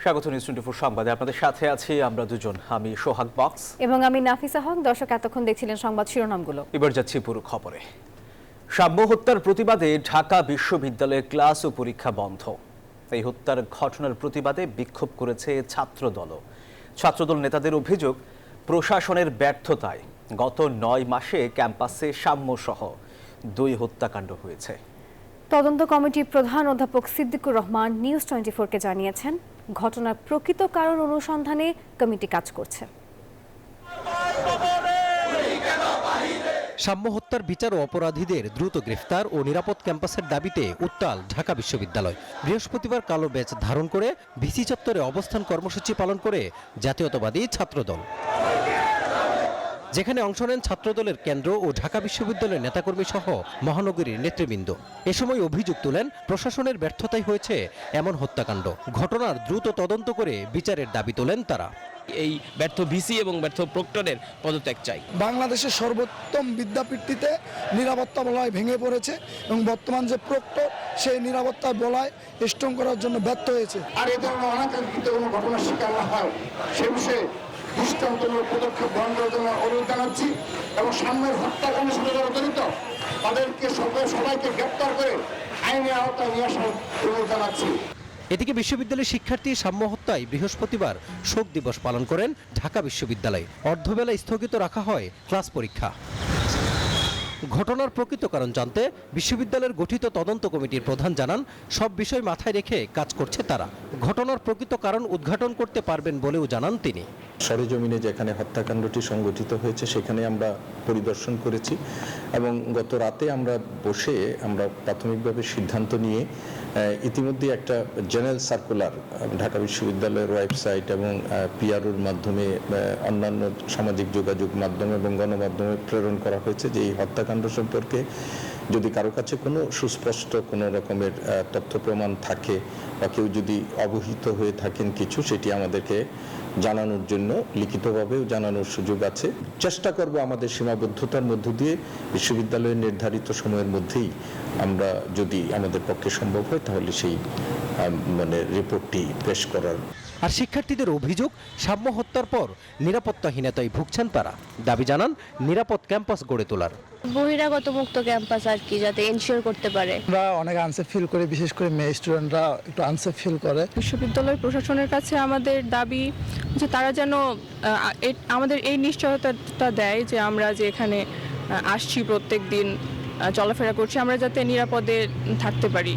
স্বাগত নিউজ 24 সংবাদে। আপনাদের সাথে আছি আমরা দুজন, আমি সোহাগ বক্স এবং আমি নাফিসা হক। দর্শক এতক্ষণ দেখছিলেন সংবাদ শিরোনামগুলো। এবার যাচ্ছি পুরো খবরে। সাম্য হত্যার প্রতিবাদে ঢাকা বিশ্ববিদ্যালয়ের ক্লাস ও পরীক্ষা বন্ধ। এই হত্যার ঘটনার প্রতিবাদে বিক্ষোভ করেছে ছাত্রদল নেতাদের অভিযোগ, প্রশাসনের ব্যর্থতায় গত 9 মাসে ক্যাম্পাসে সাম্য সহ 2 হত্যাকাণ্ড হয়েছে। তদন্ত কমিটির প্রধান অধ্যাপক সিদ্দিকুর রহমান নিউজ 24-কে জানিয়েছেন, ঘটনার প্রকৃত কারণ অনুসন্ধানে কমিটি কাজ করছে। সাম্য হত্যার বিচার ও অপরাধীদের দ্রুত গ্রেফতার ও নিরাপদ ক্যাম্পাসের দাবিতে উত্তাল ঢাকা বিশ্ববিদ্যালয়। বৃহস্পতিবার কালো ব্যাজ ধারণ করে ভিসি চত্বরে অবস্থান কর্মসূচি পালন করে জাতীয়তাবাদী ছাত্রদল, যেখানে অংশ নেন ছাত্রদলের কেন্দ্র ও ঢাকা বিশ্ববিদ্যালয়ের নেতাকর্মী সহ মহানগরীর নেতৃবৃন্দ। এ সময় অভিযোগ তোলেন, প্রশাসনের ব্যর্থতাই হয়েছে এমন হত্যাকাণ্ড। ঘটনার দ্রুত তদন্ত করে বিচারের দাবি তোলেন তারা। এই ব্যর্থ ভিসি এবং ব্যর্থ প্রক্টরের পদত্যাগ চাই। বাংলাদেশের সর্বোত্তম বিদ্যাপীঠটিতে নিরাপত্তা বলয় ভেঙে পড়েছে এবং বর্তমান যে প্রক্টর সেই নিরাপত্তা বলয় স্ট্রং করার জন্য ব্যর্থ হয়েছে। আর এই ধরনের অনাকাঙ্ক্ষিত কোনো ঘটনার শিকার না হয় সে বিষয়ে দৃষ্টান্তমূলক পদক্ষেপ গ্রহণ করার জন্য অনুরোধ জানাচ্ছি এবং সামনের হত্যাকাণ্ডের সাথে যারা জড়িত তাদেরকে সবাইকে গ্রেপ্তার করে আইনের আওতায় নিয়ে আসার অনুরোধ জানাচ্ছি। এদিকে বিশ্ববিদ্যালয়ের শিক্ষার্থী সাম্য হত্যায় বৃহস্পতিবার শোক দিবস পালন করেন ঢাকা বিশ্ববিদ্যালয়ে। অর্ধবেলা স্থগিত রাখা হয় ক্লাস পরীক্ষা। ঘটনার প্রকৃত কারণ জানতে বিশ্ববিদ্যালয়ের গঠিত তদন্ত কমিটির প্রধান জানান, সব বিষয় মাথায় রেখে কাজ করছে তারা। ঘটনার প্রকৃত কারণ উদ্ঘাটন করতে পারবেন বলেও জানান তিনি। সরেজমিনে যেখানে হত্যাকাণ্ডটি সংঘটিত হয়েছে সেখানে আমরা পরিদর্শন করেছি এবং গত রাতে আমরা প্রাথমিকভাবে সিদ্ধান্ত নিয়ে ইতিমধ্যে একটা জেনারেল সার্কুলার ঢাকা বিশ্ববিদ্যালয়ের ওয়েবসাইট এবং পিআরওর মাধ্যমে অন্যান্য সামাজিক যোগাযোগ মাধ্যম এবং গণমাধ্যমে প্রেরণ করা হয়েছে যে এই হত্যাকাণ্ড সম্পর্কে যদি কারো কাছে কোনো সুস্পষ্ট কোনো রকমের তথ্য প্রমাণ থাকে বা কেউ যদি অবহিত হয়ে থাকেন কিছু, সেটি আমাদেরকে জানানোর জন্য লিখিতভাবেও জানানোর সুযোগ আছে। চেষ্টা করব আমাদের সীমাবদ্ধতার মধ্য দিয়ে বিশ্ববিদ্যালয়ের নির্ধারিত সময়ের মধ্যেই আমরা, যদি আমাদের পক্ষে সম্ভব হয়, তাহলে সেই রিপোর্টটি পেশ করার। আর শিক্ষার্থীদের অভিযোগ, সাম্য হত্যার পর নিরাপত্তাহীনতায় ভুগছেন তারা। দাবি জানান নিরাপদ ক্যাম্পাস গড়ে তোলার। বহিরাগত মুক্ত ক্যাম্পাস আর কি, যাতে এনশিওর করতে পারে। আমরা অনেক আনসেফ ফিল করে, বিশেষ করে মেয়ে স্টুডেন্টরা একটু আনসেফ ফিল করে। বিশ্ববিদ্যালয় প্রশাসনের কাছে আমাদের দাবি যে তারা যেন আমাদের এই নিশ্চয়তাটা দেয় যে আমরা যে এখানে আসছি, প্রত্যেক দিন চলাফেরা করছি, আমরা যাতে নিরাপদে থাকতে পারি।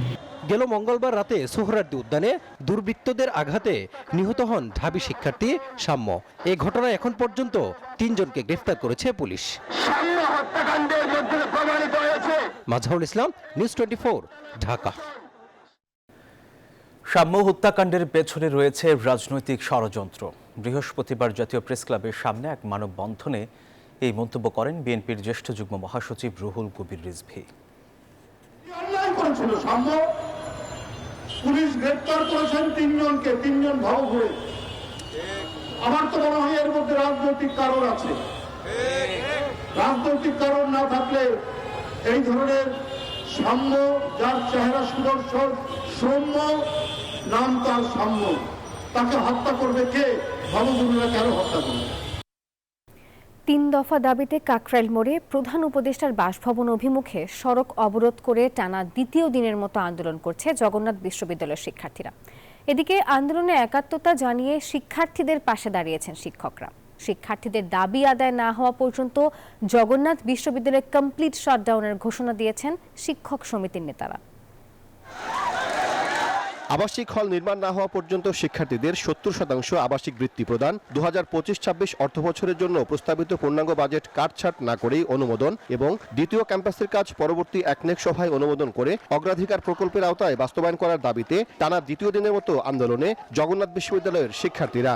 গেল মঙ্গলবার রাতে সোহরাওয়ার্দী উদ্যানে দুর্বৃত্তদের আঘাতে নিহত হন ঢাবি শিক্ষার্থী সাম্য। এই ঘটনায় এখন পর্যন্ত 3 জনকে গ্রেফতার করেছে পুলিশ। মাজহারুল ইসলাম, নিউজ 24, ঢাকা। সাম্য হত্যাকাণ্ডের পেছনে রয়েছে রাজনৈতিক ষড়যন্ত্র। বৃহস্পতিবার জাতীয় প্রেস ক্লাবের সামনে এক মানববন্ধনে এই মন্তব্য করেন বিএনপির জ্যেষ্ঠ যুগ্ম মহাসচিব রুহুল কবির রিজভী। পুলিশ গ্রেপ্তার করেছেন 3 জনকে, 3 জন ভাও হয়ে। আমার তো মনে হয় এর মধ্যে রাজনৈতিক কারণ আছে। রাজনৈতিক কারণ না থাকলে এই ধরনের সাম্য, যার চেহারা সুদর্শন, সৌম্য, নাম তার সাম্য, তাকে হত্যা করবে কে? ভাবগুরুরা কেন হত্যা করবে? 3 দফা দাবিতে কাকরাইল মোড়ে প্রধান উপদেষ্টার বাসভবন অভিমুখে সড়ক অবরোধ করে টানা 2য় দিনের মতো আন্দোলন করছে জগন্নাথ বিশ্ববিদ্যালয়ের শিক্ষার্থীরা। এদিকে আন্দোলনে একাত্মতা জানিয়ে শিক্ষার্থীদের পাশে দাঁড়িয়েছেন শিক্ষকরা। শিক্ষার্থীদের দাবি আদায় না হওয়া পর্যন্ত জগন্নাথ বিশ্ববিদ্যালয়ে কমপ্লিট শাটডাউনের ঘোষণা দিয়েছেন শিক্ষক সমিতির নেতারা। আবাসিক হল নির্মাণ না হওয়া পর্যন্ত শিক্ষার্থীদের 70% আবাসিক বৃত্তি প্রদান, 2025-26 অর্থবছরের জন্য প্রস্তাবিত পূর্ণাঙ্গ বাজেট কাটছাট না করেই অনুমোদন এবং দ্বিতীয় ক্যাম্পাসের কাজ পরবর্তী একনেক সভায় অনুমোদন করে অগ্রাধিকার প্রকল্পের আওতায় বাস্তবায়ন করার দাবিতে টানা 2য় দিনের মতো আন্দোলনে জগন্নাথ বিশ্ববিদ্যালয়ের শিক্ষার্থীরা।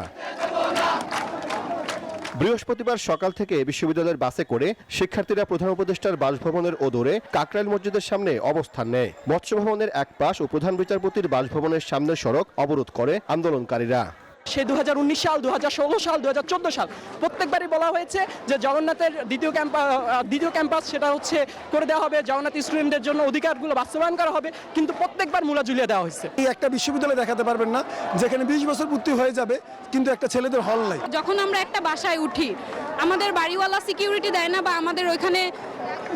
বৃহস্পতিবার সকাল থেকে বিশ্ববিদ্যালয়ের বাসে করে শিক্ষার্থীরা প্রধান উপদেষ্টার বাসভবনের অদূরে কাকরাইল মসজিদের সামনে অবস্থান নেয়। মৎস্য ভবনের এক পাশ ও প্রধান বিচারপতির বাসভবনের সামনের সড়ক অবরোধ করে আন্দোলনকারীরা। সে 2019 সাল, 2016 সাল, 2014 সাল প্রত্যেকবারই বলা হয়েছে যে জগন্নাথের দ্বিতীয় ক্যাম্পাস সেটা হচ্ছে করে দেওয়া হবে, জগন্নাথ স্টুডেন্টদের জন্য অধিকারগুলো বাস্তবায়ন করা হবে, কিন্তু প্রত্যেকবার মূলা ঝুলিয়ে দেওয়া হয়েছে। এই একটা বিশ্ববিদ্যালয় দেখাতে পারবেন না যেখানে 20 বছর পূর্তি হয়ে যাবে কিন্তু একটা ছেলেদের হল নাই। যখন আমরা একটা বাসায় উঠি আমাদের বাড়িওয়ালা সিকিউরিটি দেয় না, বা আমাদের ওইখানে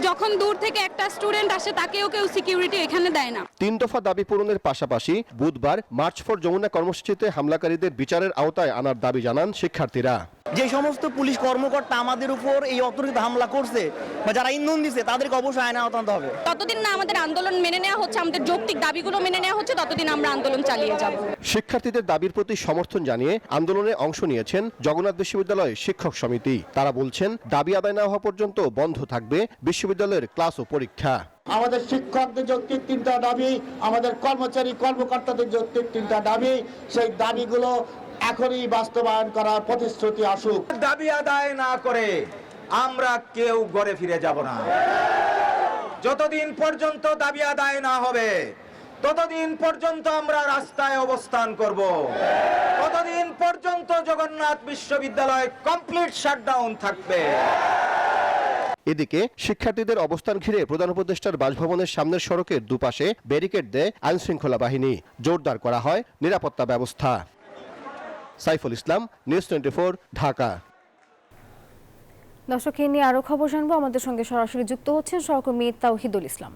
যখন দূর থেকে একটা স্টুডেন্ট আসে তাকেও কেউ সিকিউরিটি এখানে দেয় না। 3 দফা দাবি পূরণের পাশাপাশি বুধবার মার্চ ফর যমুনা কর্মসূচিতে হামলাকারীদের বিচারের আওতায় আনার দাবি জানান শিক্ষার্থীরা। যে সমস্ত পুলিশ কর্মকর্তা আমাদের উপর এই অতর্কিত হামলা করছে বা যারা ইন্ধন দিচ্ছে তাদেরকে অবশ্যই আইনে আওতায় আনতে হবে। ততদিন না আমাদের আন্দোলন মেনে নেওয়া হচ্ছে, আমাদের যৌক্তিক দাবিগুলো মেনে নেওয়া হচ্ছে, ততদিন আমরা আন্দোলন চালিয়ে যাব। শিক্ষার্থীদের দাবির প্রতি সমর্থন জানিয়ে আন্দোলনে অংশ নিয়েছেন জগন্নাথ বিশ্ববিদ্যালয় শিক্ষক সমিতি। তারা বলছেন দাবি আদায় না হওয়া পর্যন্ত বন্ধ থাকবে বিশ্ববিদ্যালয়ের ক্লাস ও পরীক্ষা। আমাদের শিক্ষকদের যৌক্তিক 3টা দাবি, আমাদের কর্মচারী কর্মকর্তাদের যৌক্তিক 3টা দাবি, সেই দাবিগুলো এখনই বাস্তবায়ন করার প্রতিশ্রুতি আসুক। দাবি আদায় না করে আমরা কেউ ঘরে ফিরে যাব না। যতদিন পর্যন্ত দাবি আদায় না হবে ততদিন পর্যন্ত আমরা রাস্তায় অবস্থান করব, ততদিন পর্যন্ত জগন্নাথ বিশ্ববিদ্যালয় কমপ্লিট শাটডাউন থাকবে। এদিকে শিক্ষার্থীদের অবস্থান ঘিরে প্রধান উপদেষ্টার বাসভবনের সামনের সড়কের দুপাশে ব্যারিকেড দেয় আইন শৃঙ্খলা বাহিনী। জোরদার করা হয় নিরাপত্তা ব্যবস্থা। সাইফুল ইসলাম, নিউজ 24, ঢাকা। দর্শক, এই নিয়ে আরো খবর জানবো। আমাদের সঙ্গে সরাসরি যুক্ত হচ্ছেন সহকর্মী তাওহিদুল ইসলাম।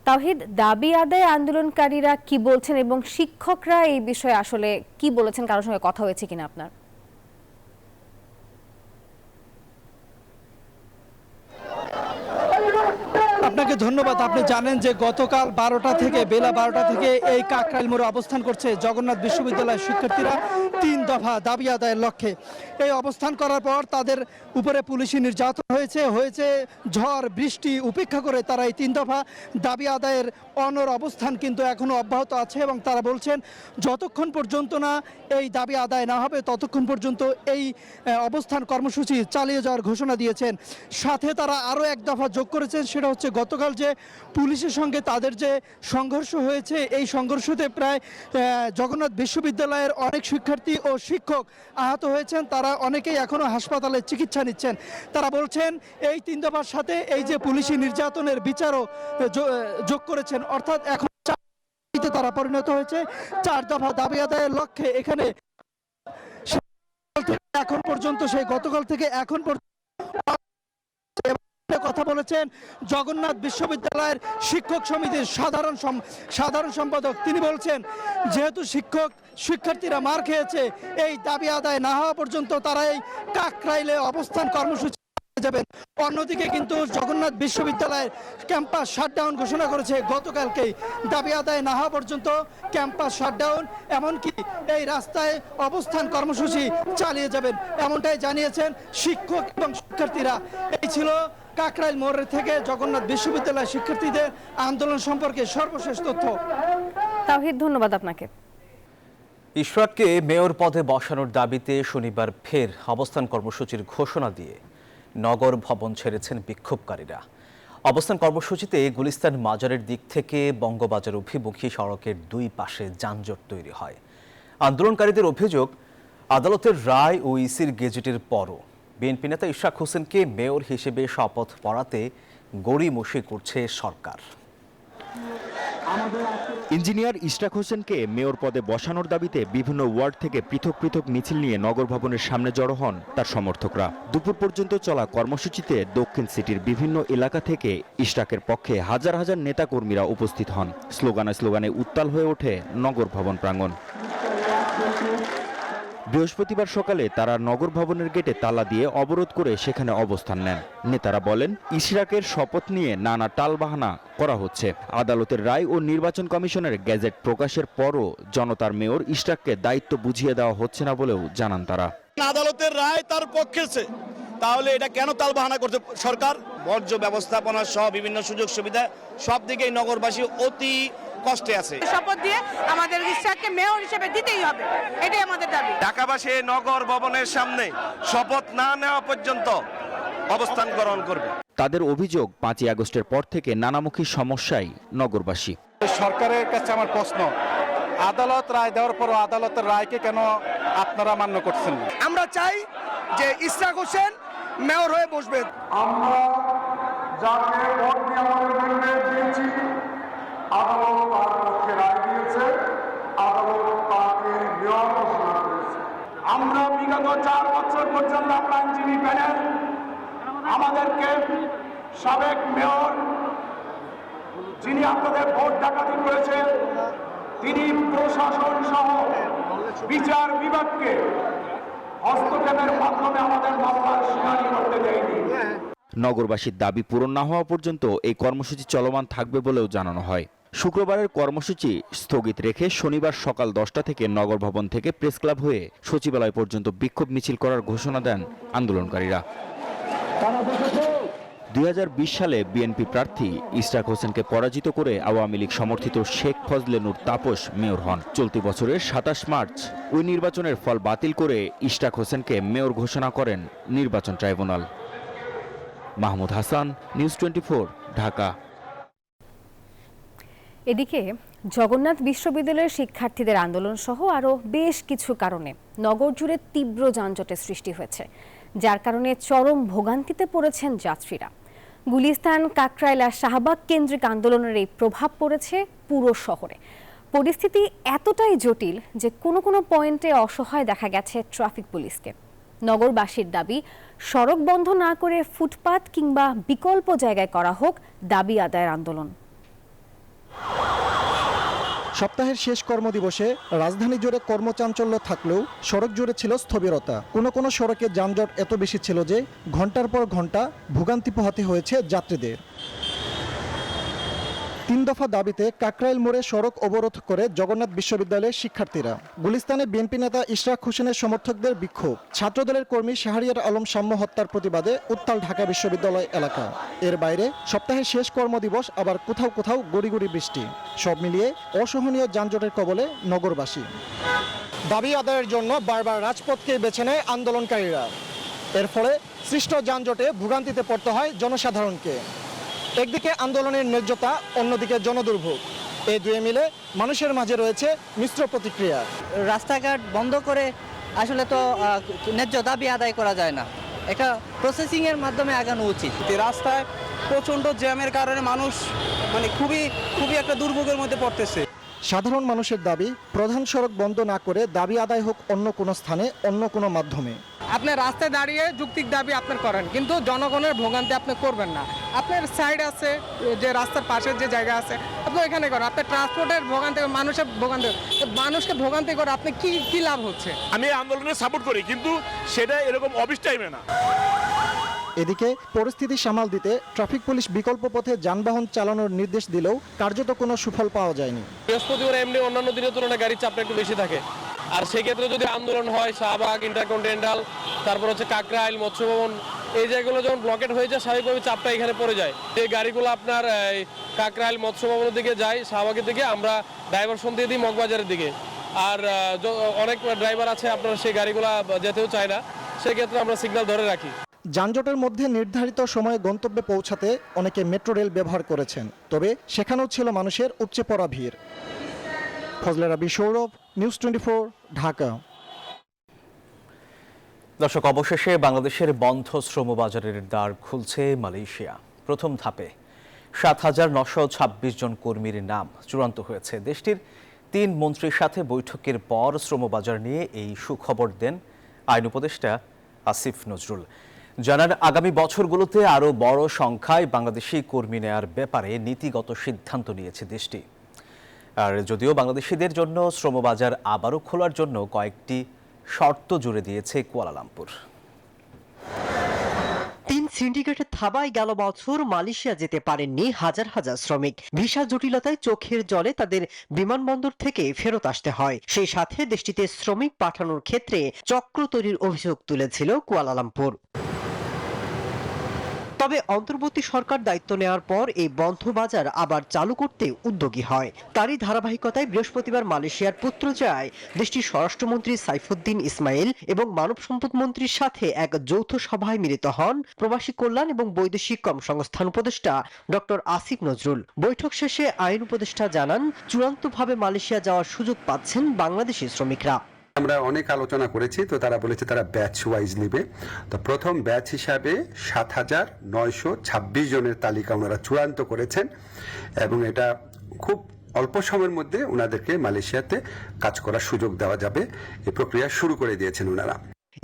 তাওহিদ, দাবি আদায় আন্দোলনকারীরা কি বলছেন এবং শিক্ষকরা এই বিষয়ে আসলে কি বলেছেন, কারোর সঙ্গে কথা হয়েছে কিনা আপনার? আপনাকে ধন্যবাদ। আপনি জানেন যে গতকাল 12টা থেকে বেলা 12টা থেকে এই কাকরাইল মোড়ে অবস্থান করছে জগন্নাথ বিশ্ববিদ্যালয়ের শিক্ষার্থীরা 3 দফা দাবি আদায়ের লক্ষ্যে। এই অবস্থান করার পর তাদের উপরে পুলিশি নির্যাতন হয়েছে ঝড় বৃষ্টি উপেক্ষা করে তারা এই 3 দফা দাবি আদায়ের অনড় অবস্থান কিন্তু এখনো অব্যাহত আছে এবং তারা বলছেন যতক্ষণ পর্যন্ত না এই দাবি আদায় না হবে ততক্ষণ পর্যন্ত এই অবস্থান কর্মসূচি চালিয়ে যাওয়ার ঘোষণা দিয়েছেন। সাথে তারা আরও 1 দফা যোগ করেছেন, সেটা হচ্ছে গতকাল যে পুলিশের সঙ্গে তাদের যে সংঘর্ষ হয়েছে, এই সংঘর্ষতে প্রায় জগন্নাথ বিশ্ববিদ্যালয়ের অনেক শিক্ষার্থী ও শিক্ষক আহত হয়েছেন। তারা অনেকেই এখনো হাসপাতালে চিকিৎসা নিচ্ছেন। তারা বলছেন এই 3 দফার সাথে এই যে পুলিশি নির্যাতনের বিচারও যোগ করেছেন, অর্থাৎ এখন তারা পরিণত হয়েছে 4 দফা দাবি আদায়ের লক্ষ্যে। এখানে এখন পর্যন্ত সেই গতকাল থেকে এখন পর্যন্ত কথা বলেছেন জগন্নাথ বিশ্ববিদ্যালয়ের শিক্ষক সমিতির সাধারণ সম্পাদক। তিনি বলছেন যেহেতু শিক্ষার্থীরা মার খেয়েছে, এই দাবি আদায় না হওয়া পর্যন্ত তারা এই কাকরাইলে অবস্থান কর্মসূচি যাবেন। অন্যদিকে কিন্তু জগন্নাথ বিশ্ববিদ্যালয়ের ক্যাম্পাস শাটডাউন ঘোষণা করেছে গতকালকেই। দাবি আদায় না হওয়া পর্যন্ত ক্যাম্পাস শাটডাউন, এমনকি এই রাস্তায় অবস্থান কর্মসূচি চালিয়ে যাবেন, এমনটাই জানিয়েছেন শিক্ষক এবং শিক্ষার্থীরা। এই ছিল কাকরাইল মোড় থেকে জগন্নাথ বিশ্ববিদ্যালয়ের শিক্ষার্থীদের আন্দোলন সম্পর্কে সর্বশেষ তথ্য। তাওহিদ, ধন্যবাদ আপনাকে। ইশরাককে মেয়র পদে বসানোর দাবিতে শনিবার ফের অবস্থান কর্মসূচির ঘোষণা দিয়ে নগর ভবন ছেড়েছেন বিক্ষোভকারীরা। অবস্থান কর্মসূচিতে গুলিস্তান মাজারের দিক থেকে বঙ্গবাজার অভিমুখী সড়কের 2 পাশে যানজট তৈরি হয়। আন্দোলনকারীদের অভিযোগ, আদালতের রায় ও ইসির গেজেটের পরও বিএনপি নেতা ইশরাক হোসেনকে মেয়র হিসেবে শপথ পড়াতে গড়িমসি করছে সরকার। ইঞ্জিনিয়ার ইশরাক হোসেনকে মেয়র পদে বসানোর দাবিতে বিভিন্ন ওয়ার্ড থেকে পৃথক পৃথক মিছিল নিয়ে নগর ভবনের সামনে জড়ো হন তার সমর্থকরা। দুপুর পর্যন্ত চলা কর্মসূচিতে দক্ষিণ সিটির বিভিন্ন এলাকা থেকে ইশরাকের পক্ষে হাজার হাজার নেতাকর্মীরা উপস্থিত হন। স্লোগানে উত্তাল হয়ে ওঠে নগর ভবন প্রাঙ্গণ। বৃহস্পতিবার সকালে তারা নগর ভবনের গেটে তালা দিয়ে অবরোধ করে সেখানে অবস্থান নেন। নেতারা বলেন ইশরাকের শপথ নিয়ে নানা টালবাহানা করা হচ্ছে। আদালতের রায় ও নির্বাচন কমিশনের গেজেট প্রকাশের পরও জনতার মেয়র ইশরাককে দায়িত্ব বুঝিয়ে দেওয়া হচ্ছে না বলেও জানান তারা। আদালতের রায় তার পক্ষে, তাহলে এটা কেন টালবাহানা করছে সরকার? বর্জ্য ব্যবস্থাপনা সহ বিভিন্ন সুযোগ সুবিধা সব দিকেই নগরবাসী অতি কষ্টে আছে। শপথ দিয়ে আমাদের ইশরাককে মেয়র হিসেবে দিতেই হবে, এটাই আমাদের দাবি। ঢাকাবাসী নগর ভবনের সামনে শপথ না নেওয়া পর্যন্ত অবস্থান গ্রহণ করবে। তাদের অভিযোগ 5ই আগস্টের পর থেকে নানামুখী সমস্যায় নগরবাসী। সরকারের কাছে আমার প্রশ্ন, আদালত রায় দেওয়ার পরও আদালতের রায়কে কেন আপনারা মান্য করছেন না? আমরা চাই যে ইশরাক হোসেন মেয়র হয়ে বসবে। আমরা যাকে ভোট দিয়ে আমাদের ম্যান্ডেট দিয়েছি, আদালত তার পক্ষে রায় দিয়েছে, আদালত তাকে মেয়র ঘোষণা করেছে। আমরা বিগত 4 বছর পর্যন্ত আমরা আইনজীবী প্যানেল আমাদেরকে সাবেক মেয়র যিনি আপনাদের ভোট ডাকাতি করেছেন, তিনি প্রশাসন সহ বিচার বিভাগকে হস্তক্ষেপের মাধ্যমে আমাদের মামলার শুনানি করতে দেয়নি। নগরবাসীর দাবি পূরণ না হওয়া পর্যন্ত এই কর্মসূচি চলমান থাকবে বলেও জানানো হয়। শুক্রবারের কর্মসূচি স্থগিত রেখে শনিবার সকাল 10টা থেকে নগর ভবন থেকে প্রেস ক্লাব হয়ে সচিবালয় পর্যন্ত বিক্ষোভ মিছিল করার ঘোষণা দেন আন্দোলনকারীরা। 2020 সালে বিএনপি প্রার্থী ইশরাক হোসেনকে পরাজিত করে আওয়ামী লীগ সমর্থিত শেখ ফজলে নূর তাপস মেয়র হন। চলতি বছরের 27 মার্চ ওই নির্বাচনের ফল বাতিল করে ইশরাক হোসেনকে মেয়র ঘোষণা করেন নির্বাচন ট্রাইব্যুনাল। মাহমুদ হাসান, নিউজ 24, ঢাকা। এদিকে জগন্নাথ বিশ্ববিদ্যালয়ের শিক্ষার্থীদের আন্দোলন সহ আরও বেশ কিছু কারণে নগর জুড়ে তীব্র যানজটের সৃষ্টি হয়েছে, যার কারণে চরম ভোগান্তিতে পড়েছেন যাত্রীরা। গুলিস্তান, কাকরাইল আর শাহবাগ কেন্দ্রিক আন্দোলনের এই প্রভাব পড়েছে পুরো শহরে। পরিস্থিতি এতটাই জটিল যে কোনো কোনো পয়েন্টে অসহায় দেখা গেছে ট্রাফিক পুলিশকে। নগরবাসীর দাবি, সড়ক বন্ধ না করে ফুটপাত কিংবা বিকল্প জায়গায় করা হোক দাবি আদায়ের আন্দোলন। সপ্তাহের শেষ কর্মদিবসে রাজধানী জুড়ে কর্মচাঞ্চল্য থাকলেও সড়ক জুড়ে ছিল স্থবিরতা। কোনো কোনো সড়কে যানজট এত বেশি ছিল যে ঘন্টার পর ঘন্টা ভোগান্তি পোহাতে হয়েছে যাত্রীদের। 3 দফা দাবিতে কাকরাইল মোড়ে সড়ক অবরোধ করে জগন্নাথ বিশ্ববিদ্যালয়ের শিক্ষার্থীরা। গুলিস্তানে বিএনপি নেতা ইশরাক হোসেনের সমর্থকদের বিক্ষোভ। ছাত্রদলের কর্মী শাহরিয়ার আলম সাম্য হত্যার প্রতিবাদে উত্তাল ঢাকা বিশ্ববিদ্যালয় এলাকা। এর বাইরে সপ্তাহের শেষ কর্মদিবস, আবার কোথাও কোথাও গড়ি গড়ি বৃষ্টি। সব মিলিয়ে অসহনীয় যানজটের কবলে নগরবাসী। দাবি আদায়ের জন্য বারবার রাজপথকে বেছে নেয় আন্দোলনকারীরা। এর ফলে সৃষ্ট যানজটে ভোগান্তিতে পড়তে হয় জনসাধারণকে। একদিকে আন্দোলনের ন্যায্যতা, অন্যদিকে জনদুর্ভোগ, এই দুয়ে মিলে মানুষের মাঝে রয়েছে মিশ্র প্রতিক্রিয়া। রাস্তাঘাট বন্ধ করে আসলে তো ন্যায্য দাবি আদায় করা যায় না, এটা প্রসেসিংয়ের মাধ্যমে আগানো উচিত। রাস্তায় প্রচণ্ড জ্যামের কারণে মানুষ খুবই একটা দুর্ভোগের মধ্যে পড়তেছে। সাধারণ মানুষের দাবি, প্রধান সড়ক বন্ধ না করে দাবি আদায় হোক অন্য কোনো স্থানে, অন্য কোনো মাধ্যমে। আপনি রাস্তায় দাঁড়িয়ে যৌক্তিক দাবি আপনার করেন, কিন্তু জনগণের ভোগান্তি আপনি করবেন না। আপনার সাইড আছে, যে রাস্তার পাশের যে জায়গা আছে, আপনি এখানে করেন। আপনার ট্রান্সপোর্টের ভোগান্তি, মানুষকে ভোগান্তি করে আপনি কি লাভ হচ্ছে? আমি আন্দোলনে সাপোর্ট করি, কিন্তু সেটা এরকম অফিস টাইমে না। এদিকে পরিস্থিতি সামাল দিতে ট্রাফিক পুলিশ বিকল্প পথে যানবাহন চালানোর নির্দেশ দিলেও কার্যত কোনো সুফল পাওয়া যায়নি। বৃহস্পতিবার এমনি অন্যান্য দিনের তুলনায় গাড়ির চাপটা একটু বেশি থাকে, আর সেক্ষেত্রে যদি আন্দোলন হয় শাহবাগ, ইন্টারকন্টিনেন্টাল, তারপর হচ্ছে কাকরাইল, মৎস্যভবন, এই জায়গাগুলো যখন ব্লকেট হয়ে যায় স্বাভাবিকভাবে চাপটা এখানে পড়ে যায়। এই গাড়িগুলো আপনার কাকরাইল, মৎস্যভবনের দিকে যায়, শাহবাগের দিকে আমরা ডাইভারশন দিয়ে দিই মগবাজারের দিকে। আর অনেক ড্রাইভার আছে আপনার সেই গাড়িগুলো যেতেও চায় না, সেক্ষেত্রে আমরা সিগন্যাল ধরে রাখি। যানজটের মধ্যে নির্ধারিত সময়ে গন্তব্যে পৌঁছাতে অনেকে মেট্রো রেল ব্যবহার করেছেন, তবে সেখানেও ছিল মানুষের উপচে পড়া ভিড়। ফজলে রাব্বি, সৌরভ, নিউজ 24, ঢাকা। দর্শক, অবশেষে বাংলাদেশের বন্ধ শ্রমবাজারের দ্বার খুলছে মালয়েশিয়া। প্রথম ধাপে 7,926 জন কর্মীর নাম চূড়ান্ত হয়েছে। দেশটির 3 মন্ত্রীর সাথে বৈঠকের পর শ্রমবাজার নিয়ে এই সুখবর দেন আইন উপদেষ্টা আসিফ নজরুল। জানান, আগামী বছরগুলোতে আরও বড় সংখ্যায় বাংলাদেশি কর্মী নেয়ার ব্যাপারে নীতিগত সিদ্ধান্ত নিয়েছে দেশটি। আর যদিও বাংলাদেশিদের জন্য শ্রমবাজার আবারও খোলার জন্য কয়েকটি শর্ত জুড়ে দিয়েছে কুয়ালালামপুর। 3 সিন্ডিকেটের থাবায় গেল বছর মালয়েশিয়া যেতে পারেননি হাজার হাজার শ্রমিক। ভিসা জটিলতায় চোখের জলে তাদের বিমানবন্দর থেকে ফেরত আসতে হয়। সেই সাথে দেশটিতে শ্রমিক পাঠানোর ক্ষেত্রে চক্র তৈরির অভিযোগ তুলেছিল কুয়ালালামপুর। তবে অন্তর্বর্তী সরকার দায়িত্ব নেওয়ার পর এই বন্ধ বাজার আবার চালু করতে উদ্যোগী হয়। তারই ধারাবাহিকতায় বৃহস্পতিবার মালয়েশিয়ার পুত্রজায়ায় দেশটির স্বরাষ্ট্রমন্ত্রী সাইফুদ্দিন ইসমাইল এবং মানব সম্পদ মন্ত্রীর সাথে এক যৌথ সভায় মিলিত হন প্রবাসী কল্যাণ এবং বৈদেশিক কর্মসংস্থান উপদেষ্টা ডক্টর আসিফ নজরুল। বৈঠক শেষে আইন উপদেষ্টা জানান, চূড়ান্তভাবে মালয়েশিয়া যাওয়ার সুযোগ পাচ্ছেন বাংলাদেশি শ্রমিকরা। আমরা অনেক আলোচনা করেছি, তো তারা বলেছে তারা ব্যাচ ওয়াইজ নেবে। তো প্রথম ব্যাচ হিসাবে ৭,৯২৬ জনের তালিকা ওনারা চূড়ান্ত করেছেন এবং এটা খুব অল্প সময়ের মধ্যে ওনাদেরকে মালয়েশিয়াতে কাজ করার সুযোগ দেওয়া যাবে, এই প্রক্রিয়া শুরু করে দিয়েছেন ওনারা।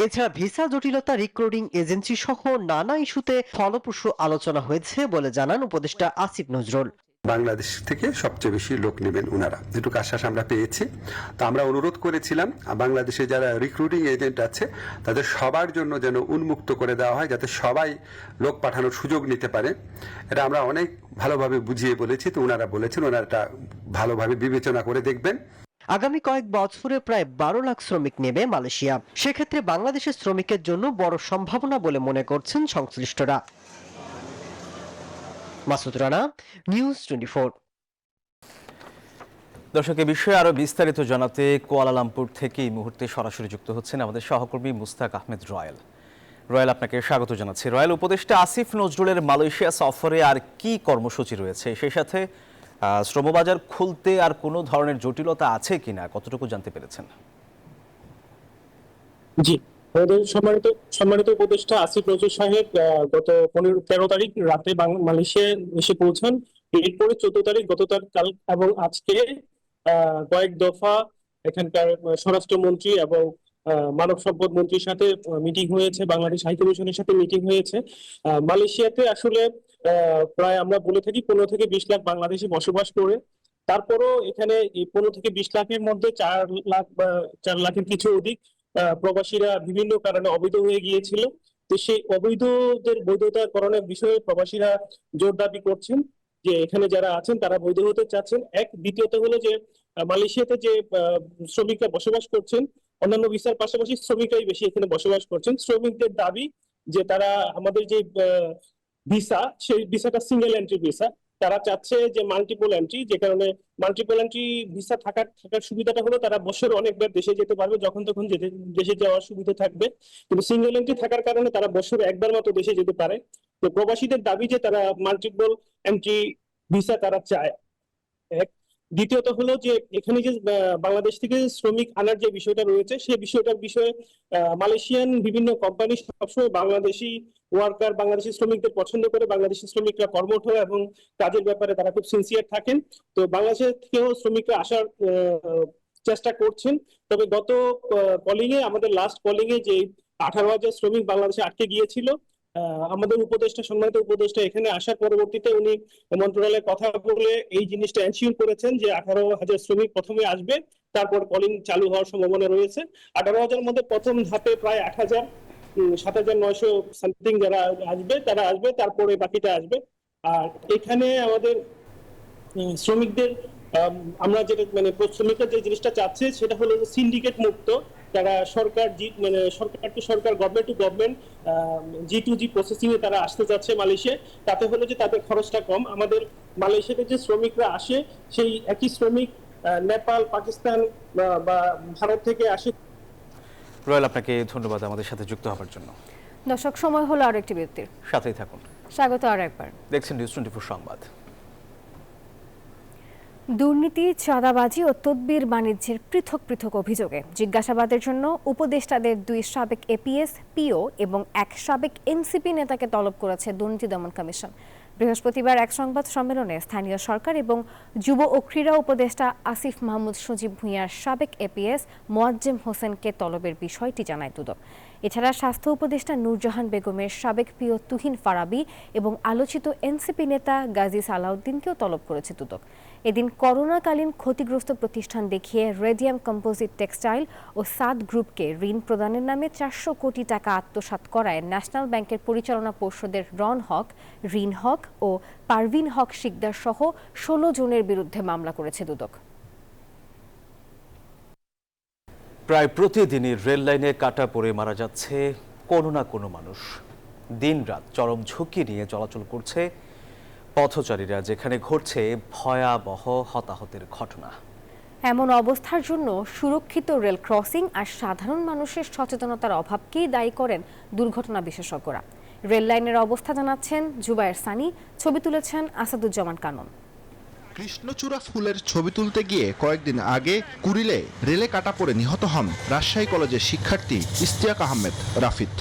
এছাড়া ভিসা জটিলতা, রিক্রুটিং এজেন্সি সহ নানা ইস্যুতে ফলপ্রসূ আলোচনা হয়েছে বলে জানান উপদেষ্টা আসিফ নজরুল। বাংলাদেশ থেকে সবচেয়ে বেশি লোক নেবেন ওনারা, যেটুকু আশ্বাস আমরা পেয়েছি। তো আমরা অনুরোধ করেছিলাম বাংলাদেশে যারা রিক্রুটিং এজেন্ট আছে তাদের সবার জন্য যেন উন্মুক্ত করে দেওয়া হয়, যাতে সবাই লোক পাঠানোর সুযোগ নিতে পারে। এটা আমরা অনেক ভালোভাবে বুঝিয়ে বলেছি, তো ওনারা বলেছেন ওনারা এটা ভালোভাবে বিবেচনা করে দেখবেন। আগামী কয়েক বছরে প্রায় 12 লাখ শ্রমিক নেবে মালয়েশিয়া। সেক্ষেত্রে বাংলাদেশের শ্রমিকের জন্য বড় সম্ভাবনা বলে মনে করছেন সংশ্লিষ্টরা। মাসুদ রানা, নিউজ 24। দর্শক, এ বিষয়ে আরো বিস্তারিত জানাতে কুয়ালালামপুর থেকে এই মুহূর্তে সরাসরি যুক্ত হচ্ছেন আমাদের সহকর্মী মুস্তাক আহমেদ রয়েল। রয়েল, আপনাকে স্বাগত জানাচ্ছি। রয়েল, উপদেষ্টা আসিফ নজরুলের মালয়েশিয়া সফরে আর কি কর্মসূচি রয়েছে, সেই সাথে শ্রমবাজার খুলতে আর কোনো ধরনের জটিলতা আছে কিনা, কতটুকু জানতে পেরেছেন? জি, আমাদের সম্মানিত উপদেষ্টা আসিফ নজরুল সাহেব গত 13 তারিখ রাতে মালয়েশিয়ায় এসে পৌঁছান। এরপরে 14 তারিখ কাল এবং আজকে কয়েক দফা এখানকার স্বরাষ্ট্রমন্ত্রী এবং মানব সম্পদ মন্ত্রীর সাথে মিটিং হয়েছে, বাংলাদেশ হাই কমিশনের সাথে মিটিং হয়েছে। মালয়েশিয়াতে আসলে প্রায় আমরা বলে থাকি 15 থেকে 20 লাখ বাংলাদেশি বসবাস করে, তারপরও এখানে এই 15 থেকে 20 লাখের মধ্যে 4 লাখ বা 4 লাখের কিছু অধিক প্রবাসীরা বিভিন্ন কারণে অবৈধ হয়ে গিয়েছিল। তো সেই অবৈধদের বৈধতাকরণের বিষয়ে প্রবাসীরা জোর দাবি করছেন যে এখানে যারা আছেন তারা বৈধ হতে চাচ্ছেন। দ্বিতীয়ত হলো যে মালয়েশিয়াতে যে শ্রমিকরা বসবাস করছেন, অন্যান্য ভিসার পাশাপাশি শ্রমিকরাই বেশি এখানে বসবাস করছেন। শ্রমিকদের দাবি যে তারা আমাদের যে ভিসা, সেই ভিসাটা সিঙ্গেল এন্ট্রি ভিসা, তারা চাচ্ছে যে মাল্টিপল এন্ট্রি, যে কারণে মাল্টিপল এন্ট্রি ভিসা থাকার সুবিধাটা হলো তারা বছরে অনেকবার দেশে যেতে পারবে, যখন তখন দেশে যাওয়ার সুবিধা থাকবে। কিন্তু সিঙ্গেল এন্ট্রি থাকার কারণে তারা বছরে একবার মতো দেশে যেতে পারে। তো প্রবাসীদের দাবি যে তারা মাল্টিপল এন্ট্রি ভিসা তারা চায়। দ্বিতীয়ত হলো যে এখানে যে বাংলাদেশ থেকে শ্রমিক আনার যে বিষয়টা রয়েছে, সেই বিষয়টার বিষয়ে মালয়েশিয়ান বিভিন্ন কোম্পানি সবসময় বাংলাদেশি ওয়ার্কার, বাংলাদেশি শ্রমিকদের পছন্দ করে। বাংলাদেশি শ্রমিকরা কর্মঠ এবং কাজের ব্যাপারে তারা খুব সিনসিয়ার থাকেন। তো বাংলাদেশের থেকেও শ্রমিকরা আসার চেষ্টা করছেন। তবে গত কলিং এ, আমাদের লাস্ট কলিং এ যে 18,000 শ্রমিক বাংলাদেশে আটকে গিয়েছিল, আমাদের সম্মানিত উপদেষ্টা এখানে আসার পরবর্তীতে উনি মন্ত্রণালয়ে কথা বলে এই জিনিসটা এনশিওর করেছেন যে 18,000 শ্রমিক প্রথমে আসবে, তারপর কলিং চালু হওয়ার সম্ভাবনা রয়েছে। 18,000 মধ্যে প্রথম ধাপে প্রায় 7,900 সামথিং যারা আসবে তারা আসবে, তারপরে বাকিটা আসবে। আর এখানে আমাদের শ্রমিকদের আমরা যেটা শ্রমিকরা যে জিনিসটা চাচ্ছে সেটা হলো সিন্ডিকেট মুক্ত, যারা সরকার টু সরকার, government to government, G2G processing এ তারা আসতে চাচ্ছে মালয়েশিয়ায়। তাতে হলো যে তাদের খরচটা কম। আমাদের মালয়েশিয়াতে যে শ্রমিকরা আসে সেই একই শ্রমিক নেপাল, পাকিস্তান বা ভারত থেকে আসে। রয়েল, আপনাকে ধন্যবাদ আমাদের সাথে যুক্ত হওয়ার জন্য। দর্শক, সময় হলো আরো একটি বিরতির, সাথেই থাকুন। স্বাগত আর একবার। দেখছেন নিউজ 24 সংবাদ। দুর্নীতি, চাঁদাবাজি ও তদবির বাণিজ্যের পৃথক পৃথক অভিযোগে জিজ্ঞাসাবাদের জন্য উপদেষ্টাদের 2 সাবেক এপিএস, পিও এবং 1 সাবেক এনসিপি নেতাকে তলব করেছে দুর্নীতি দমন কমিশন। বৃহস্পতিবার এক সংবাদ সম্মেলনে স্থানীয় সরকার এবং যুব ও ক্রীড়া উপদেষ্টা আসিফ মাহমুদ সজীব ভূঁইয়ার সাবেক এপিএস মোয়াজ্জেম হোসেনকে তলবের বিষয়টি জানায় দুদক। এছাড়া স্বাস্থ্য উপদেষ্টা নূরজাহান বেগমের সাবেক পিও তুহিন ফারাবি এবং আলোচিত এনসিপি নেতা গাজী সালাউদ্দিনকেও তলব করেছে দুদক। এদিন করোনাকালীন ক্ষতিগ্রস্ত প্রতিষ্ঠান দেখিয়ে রেডিয়াম কম্পোজিট টেক্সটাইল ও সাদ গ্রুপকে ঋণ প্রদানের নামে 400 কোটি টাকা আত্মসাৎ করায় ন্যাশনাল ব্যাংকের পরিচালনা পর্ষদের রন হক, রিন হক ও পারভিন হক শিকদার সহ 16 জনের বিরুদ্ধে মামলা করেছে দুদক। প্রায় প্রতিদিনই রেল লাইনে কাটা পড়ে মারা যাচ্ছে কোনো না কোনো মানুষ। দিনরাত চরম ঝুঁকি নিয়ে চলাচল করছে পথচারীরা, যেখানে ঘটছে ভয়াবহ হতাহতের ঘটনা। এমন অবস্থার জন্য সুরক্ষিত রেল ক্রসিং আর সাধারণ মানুষের সচেতনতার অভাবকেই দায়ী করেন দুর্ঘটনা বিশেষজ্ঞরা। রেল লাইনের অবস্থা জানাচ্ছেন জুবায়ের সানি, ছবি তুলেছেন আসাদুজ্জামান কানন। কৃষ্ণচূড়া ফুলের ছবি তুলতে গিয়ে কয়েকদিন আগে কুড়িলে রেলে কাটা পড়ে নিহত হন রাজশাহী কলেজের শিক্ষার্থী ইশতিয়াক আহমেদ রাফিদ।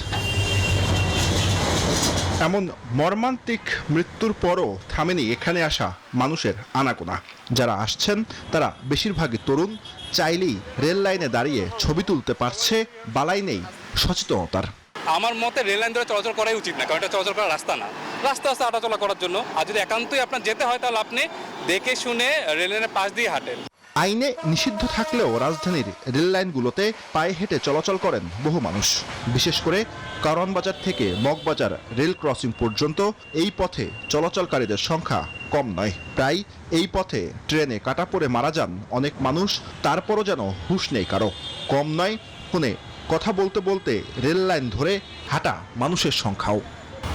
এমন মর্মান্তিক মৃত্যুর পরও থামেনি এখানে আসা মানুষের আনাগোনা। যারা আসছেন তারা বেশিরভাগই তরুণ, চাইলেই রেল লাইনে দাঁড়িয়ে ছবি তুলতে পারছে, বালাই নেই সচেতনতার। আমার মতে রেল লাইন ধরে চলাচল করাই উচিত না, কারণ এটা চলাচল করার রাস্তা না। রাস্তা আছে হাঁটাচলা করার জন্য, আর যদি একান্তই আপনার যেতে হয় তাহলে আপনি দেখে শুনে রেল লাইনের পাশ দিয়ে হাঁটেন। আইনে নিষিদ্ধ থাকলেও রাজধানীর রেল লাইনগুলোতে পায়ে হেঁটে চলাচল করেন বহু মানুষ। বিশেষ করে কারওয়ান বাজার থেকে মগবাজার রেল ক্রসিং পর্যন্ত এই পথে চলাচলকারীদের সংখ্যা কম নয়। প্রায় এই পথে ট্রেনে কাটা পড়ে মারা যান অনেক মানুষ, তারপরও যেন হুঁশ নেই কারো। কম নয়, ফোনে কথা বলতে বলতে রেল লাইন ধরে হাঁটা মানুষের সংখ্যাও।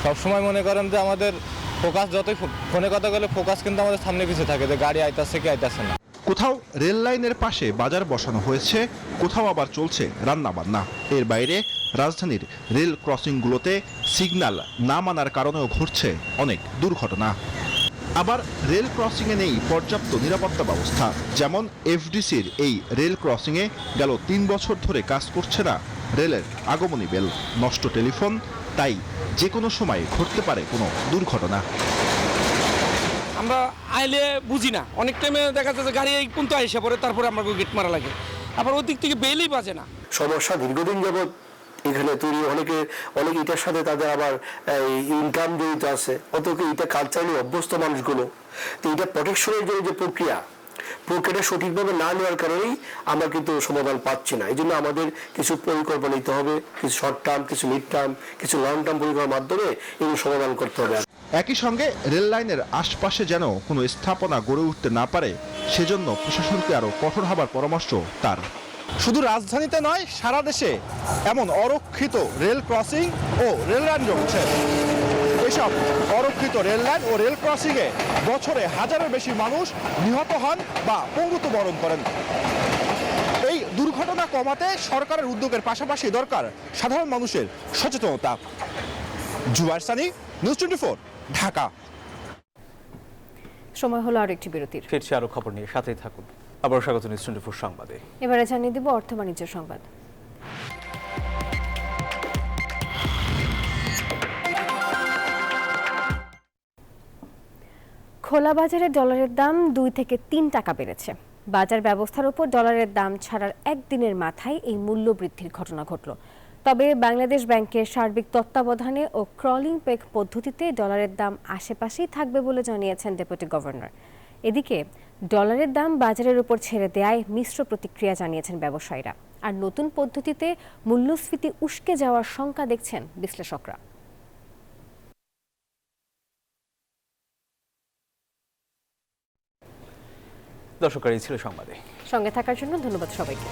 সবসময় মনে করেন যে আমাদের ফোকাস, যতই ফোনে কথা বলে ফোকাস কিন্তু আমাদের সামনে পিছিয়ে থাকে, যে গাড়ি আইতাছে কি আইতাছে না। কোথাও রেল লাইনের পাশে বাজার বসানো হয়েছে, কোথাও আবার চলছে রান্নাবান্না। এর বাইরে রাজধানীর রেল ক্রসিংগুলোতে সিগন্যাল না মানার কারণেও ঘটছে অনেক দুর্ঘটনা। আবার রেল ক্রসিংয়ে নেই পর্যাপ্ত নিরাপত্তা ব্যবস্থা। যেমন এফডিসির এই রেল ক্রসিংয়ে গেল 3 বছর ধরে কাজ করছে না রেলের আগমনী বেল, নষ্ট টেলিফোন, তাই যে কোনো সময় ঘটতে পারে কোনো দুর্ঘটনা। আমরা আইলে বুঝি না, অনেক টাইমে দেখা যাচ্ছে গাড়ি এই পর্যন্ত আইসা পড়ে, তারপরে আমরা গেট মারা লাগে, আবার ওই দিক থেকে বেলই বাজে না। সমস্যা দীর্ঘদিন যাবৎ এখানে তৈরি, অনেক এটার সাথে তাদের আবার ইনকাম জড়িত আছে, অতকে এটা কালচারালি অভ্যস্ত মানুষগুলো। তো এটা প্রোটেকশনের জন্য যে প্রক্রিয়াটা সঠিকভাবে না নেওয়ার কারণেই আমরা কিন্তু সমাধান পাচ্ছি না। এই জন্য আমাদের কিছু পরিকল্পনা নিতে হবে, কিছু শর্ট টার্ম, কিছু মিড টার্ম, কিছু লং টার্ম পরিকল্পনার মাধ্যমে এগুলো সমাধান করতে হবে। একই সঙ্গে রেল লাইনের আশপাশে যেন কোনো স্থাপনা গড়ে উঠতে না পারে, সেজন্য প্রশাসনকে আরও কঠোর হবার পরামর্শ তার। শুধু রাজধানীতে নয়, সারা দেশে এমন অরক্ষিত রেল ক্রসিং ও রেল লাইন রয়েছে। এসব অরক্ষিত রেল লাইন ও রেল ক্রসিংয়ে বছরে হাজারের বেশি মানুষ নিহত হন বা পঙ্গুত্ব বরণ করেন। এই দুর্ঘটনা কমাতে সরকারের উদ্যোগের পাশাপাশি দরকার সাধারণ মানুষের সচেতনতা। জুবায়ের সানি, নিউজ 24, ঢাকা। সময় হলো আর একটি বিরতির। ফিরছি আরো খবর নিয়ে, সাথেই থাকুন। আবার স্বাগত নিউজ 24 সংবাদে। এবারে জানিয়ে দিব অর্থ বাণিজ্য সংবাদ। খোলা বাজারে ডলারের দাম 2 থেকে 3 টাকা বেড়েছে। বাজার ব্যবস্থার উপর ডলারের দাম ছাড়ার একদিনের মাথায় এই মূল্য বৃদ্ধির ঘটনা ঘটল। তবে বাংলাদেশ ব্যাংকের সার্বিক তত্ত্বাবধানে ও ক্রলিং পেগ পদ্ধতিতে ডলারের দাম আশেপাশেই থাকবে বলে জানিয়েছেন ডেপুটি গভর্নর। এদিকে ডলারের দাম বাজারের উপর ছেড়ে দেয়ায় মিশ্র প্রতিক্রিয়া জানিয়েছেন ব্যবসায়ীরা। আর নতুন পদ্ধতিতে মূল্যস্ফীতি উস্কে যাওয়ার শঙ্কা দেখছেন বিশ্লেষকরা। দর্শক, এই ছিল সংবাদে। সঙ্গে থাকার জন্য ধন্যবাদ সবাইকে।